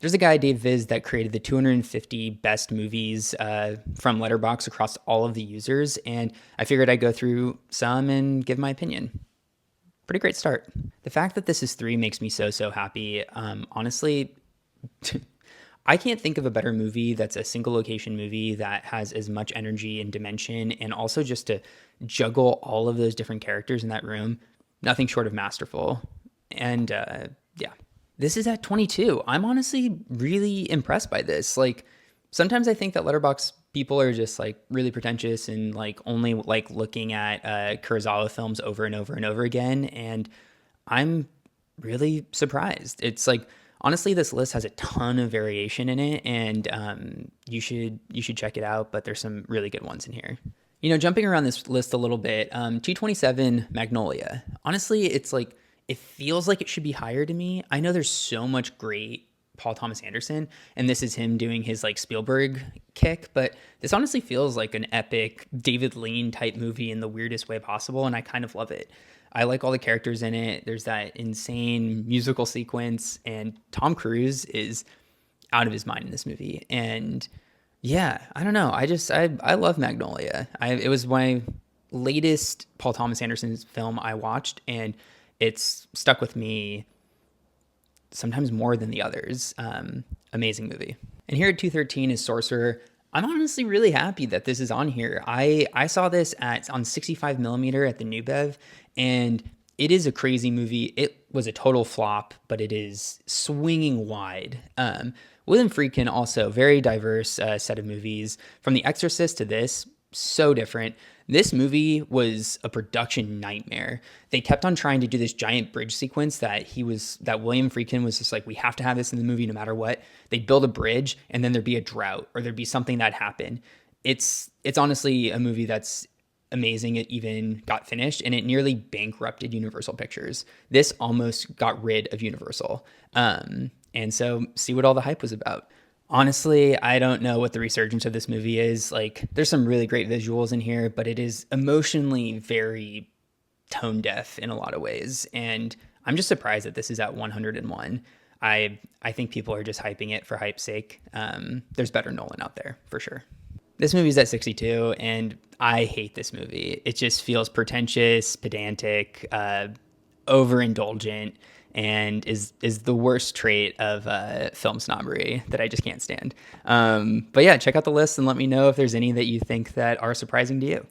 There's a guy, Dave Viz, that created the 250 best movies from Letterboxd across all of the users, and I figured I'd go through some and give my opinion. Pretty great start. The fact that this is three makes me so happy. Honestly, I can't think of a better movie that's a single location movie that has as much energy and dimension, and also just to juggle all of those different characters in that room. Nothing short of masterful. And yeah, this is at 22. I'm honestly really impressed by this. Like, sometimes I think that Letterboxd people are just like really pretentious and like only like looking at Kurosawa films over and over and over again. And I'm really surprised. It's like, honestly, this list has a ton of variation in it, and you should check it out. But there's some really good ones in here. Jumping around this list a little bit, 227 Magnolia. Honestly, it's like it feels like it should be higher to me. I know there's so much great Paul Thomas Anderson, and this is him doing his like Spielberg kick, but this honestly feels like an epic David Lean type movie in the weirdest way possible, and I kind of love it. I like all the characters in it. There's that insane musical sequence, and Tom Cruise is out of his mind in this movie. And yeah, I don't know. I love Magnolia. It was my latest Paul Thomas Anderson film I watched, and it's stuck with me sometimes more than the others. Amazing movie. And here at 213 is Sorcerer. I'm honestly really happy that this is on here. I saw this on 65 millimeter at the New Bev, and it is a crazy movie. It was a total flop, but it is swinging wide. William Friedkin also, very diverse set of movies. From The Exorcist to this, so different. This movie was a production nightmare. They kept on trying to do this giant bridge sequence that William Friedkin was just like, we have to have this in the movie no matter what. They'd build a bridge and then there'd be a drought or there'd be something that happened. It's honestly a movie that's amazing. It even got finished, and it nearly bankrupted Universal Pictures. This almost got rid of Universal. And so see what all the hype was about. Honestly, I don't know what the resurgence of this movie is. Like, there's some really great visuals in here, but it is emotionally very tone deaf in a lot of ways. And I'm just surprised that this is at 101. I think people are just hyping it for hype's sake. There's better Nolan out there for sure. This movie's at 62, and I hate this movie. It just feels pretentious, pedantic, overindulgent, and is the worst trait of film snobbery that I just can't stand. But yeah, check out the list and let me know if there's any that you think that are surprising to you.